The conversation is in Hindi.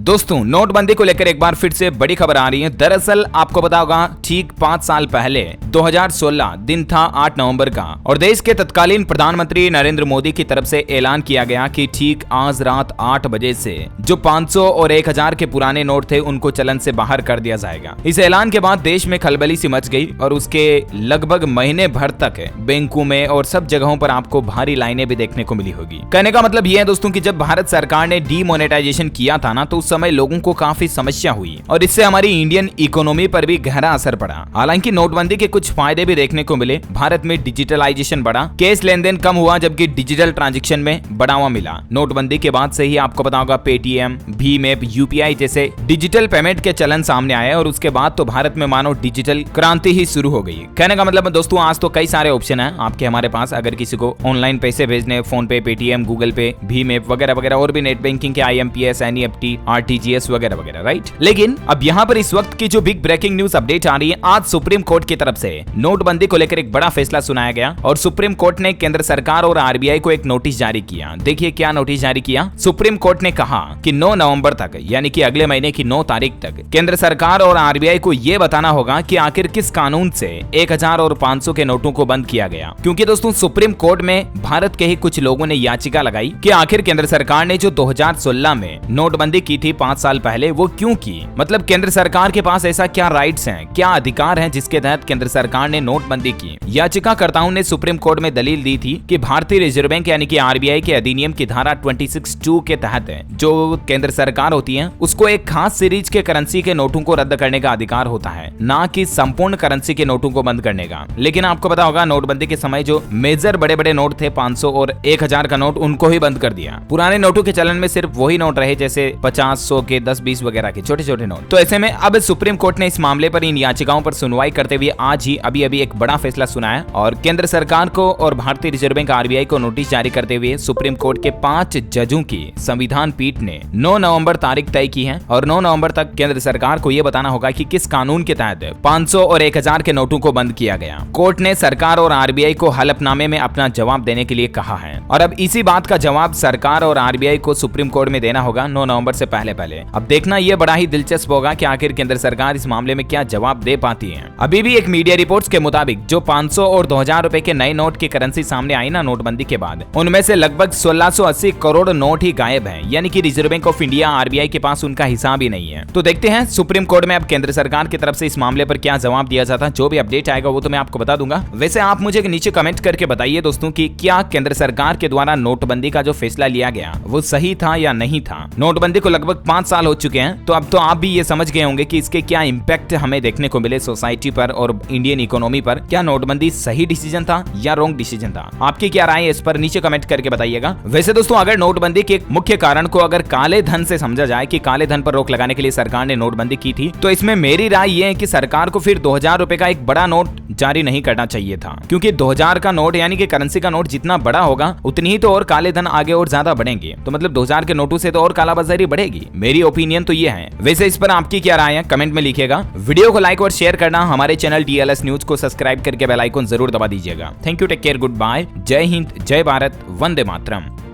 दोस्तों, नोटबंदी को लेकर एक बार फिर से बड़ी खबर आ रही है। दरअसल आपको पता होगा, ठीक 5 साल पहले 2016 दिन था 8 नवंबर का, और देश के तत्कालीन प्रधानमंत्री नरेंद्र मोदी की तरफ से ऐलान किया गया कि ठीक आज रात 8 बजे से जो 500 और 1000 के पुराने नोट थे उनको चलन से बाहर कर दिया जाएगा। इस ऐलान के बाद देश में खलबली सी मच गई और उसके लगभग महीने भर तक बैंकों में और सब जगहों पर आपको भारी लाइनें भी देखने को मिली होगी। कहने का मतलब यह है दोस्तों कि जब भारत सरकार ने डीमोनेटाइजेशन किया था ना, तो उस समय लोगों को काफी समस्या हुई और इससे हमारी इंडियन इकोनॉमी पर भी गहरा असर पड़ा। हालांकि नोटबंदी के कुछ फायदे भी देखने को मिले। भारत में डिजिटलाइजेशन बढ़ा, कैश लेन देन कम हुआ, जबकि डिजिटल ट्रांजैक्शन में बढ़ावा मिला। नोटबंदी के बाद से ही आपको पता होगा पेटीएम, भीम ऐप, यूपीआई जैसे डिजिटल पेमेंट के चलन सामने आए और उसके बाद तो भारत में मानो डिजिटल क्रांति ही शुरू हो गई। कहने का मतलब दोस्तों, आज तो कई सारे ऑप्शन है आपके हमारे पास। अगर किसी को ऑनलाइन पैसे भेजने, फोन पे, पेटीएम, गूगल पे, भीम ऐप वगैरह वगैरह, और भी नेट बैंकिंग के IMPS, NEFT, RTGS वगैरह वगैरह, राइट। लेकिन अब यहाँ पर इस वक्त की जो बिग ब्रेकिंग न्यूज अपडेट आ रही है, आज सुप्रीम कोर्ट की तरफ से नोटबंदी को लेकर एक बड़ा फैसला सुनाया गया और सुप्रीम कोर्ट ने केंद्र सरकार और RBI को एक नोटिस जारी किया। देखिए क्या नोटिस जारी किया। सुप्रीम कोर्ट ने कहा कि 9 नवंबर तक, यानी कि अगले महीने की 9 तारीख तक केंद्र सरकार और RBI को यह बताना होगा कि आखिर किस कानून से 1000 और 500 के नोटों को बंद किया गया। क्योंकि दोस्तों, सुप्रीम कोर्ट में भारत के ही कुछ लोगों ने याचिका लगाई कि आखिर केंद्र सरकार ने जो 2016 में नोटबंदी की थी 5 साल पहले, वो क्यों की। मतलब केंद्र सरकार के पास ऐसा क्या राइट्स हैं, क्या अधिकार हैं जिसके तहत केंद्र सरकार ने नोटबंदी की। याचिकाकर्ताओं ने सुप्रीम कोर्ट में दलील दी थी कि भारतीय रिजर्व बैंक यानी कि RBI के अधिनियम की धारा 26(2) के तहत जो केंद्र सरकार होती है उसको एक खास सीरीज के करेंसी के नोटों को रद्द करने का अधिकार होता है, ना कि संपूर्ण करेंसी के नोटों को बंद करने का। लेकिन आपको पता होगा, नोटबंदी के समय जो मेजर बड़े बड़े नोट थे 500 और 1000 का नोट, उनको ही बंद कर दिया। पुराने नोटों के चलन में सिर्फ वही नोट रहे, जैसे 50, 100 के, 10, 20 वगैरह के छोटे छोटे नोट। तो ऐसे में अब सुप्रीम कोर्ट ने इस मामले पर इन याचिकाओं पर सुनवाई करते हुए आज ही अभी एक बड़ा फैसला सुनाया और केंद्र सरकार को और भारतीय रिजर्व बैंक RBI को नोटिस जारी करते हुए सुप्रीम कोर्ट के 5 जजों की संविधान पीठ ने 9 नवंबर तारीख तय की है और 9 नवंबर तक केंद्र सरकार को यह बताना होगा कि किस कानून के तहत 500 और 1000 के नोटों को बंद किया गया। कोर्ट ने सरकार और RBI को हलफनामे में अपना जवाब देने के लिए कहा है और अब इसी बात का जवाब सरकार और RBI को सुप्रीम कोर्ट में देना होगा 9 नवंबर से पहले। अब देखना यह बड़ा ही दिलचस्प होगा कि आखिर केंद्र सरकार इस मामले में क्या जवाब दे पाती है। अभी भी एक मीडिया रिपोर्ट्स के मुताबिक जो 500 और 2000 रुपए के नए नोट की करेंसी सामने आई ना नोटबंदी के बाद, उनमें से लगभग 1680 करोड़ नोट ही गायब हैं, यानी कि reserve bank of India RBI के पास उनका हिसाब ही नहीं है। तो देखते हैं सुप्रीम कोर्ट में अब केंद्र सरकार की तरफ से इस मामले पर क्या जवाब दिया जाता है। जो भी अपडेट आएगा वो तो मैं आपको बता दूंगा। वैसे आप मुझे नीचे कमेंट करके बताइए दोस्तों कि क्या केंद्र सरकार के द्वारा नोटबंदी का जो फैसला लिया गया वो सही था या नहीं था। नोटबंदी को लगभग 5 साल हो चुके हैं, तो अब तो आप भी ये समझ गए होंगे कि इसके क्या इंपैक्ट हमें देखने को मिले सोसाइटी पर और इंडियन इकोनॉमी पर। क्या नोटबंदी सही डिसीजन था या रॉन्ग डिसीजन था? आपकी क्या राय है इस पर नीचे कमेंट करके बताइएगा। वैसे दोस्तों, अगर नोटबंदी के मुख्य कारण को अगर काले धन से समझा जाए कि काले धन पर रोक लगाने के लिए सरकार ने नोटबंदी की थी, तो इसमें मेरी राय ये है कि सरकार को फिर 2000 रुपए का एक बड़ा नोट जारी नहीं करना चाहिए था। क्योंकि 2000 का नोट यानी कि करेंसी का नोट जितना बड़ा होगा उतनी ही तो और काले धन आगे और ज्यादा बढ़ेंगे। तो मतलब 2000 के नोटों से तो और कालाबाजारी बढ़ेगी। मेरी ओपिनियन तो ये है। वैसे इस पर आपकी क्या राय है कमेंट में लिखिएगा। वीडियो को लाइक और शेयर करना, हमारे चैनल DLS न्यूज को सब्सक्राइब करके बेल आइकन जरूर दबा दीजिएगा। Thank you, take care, good bye, जय हिंद, जय भारत, वंदे मातरम।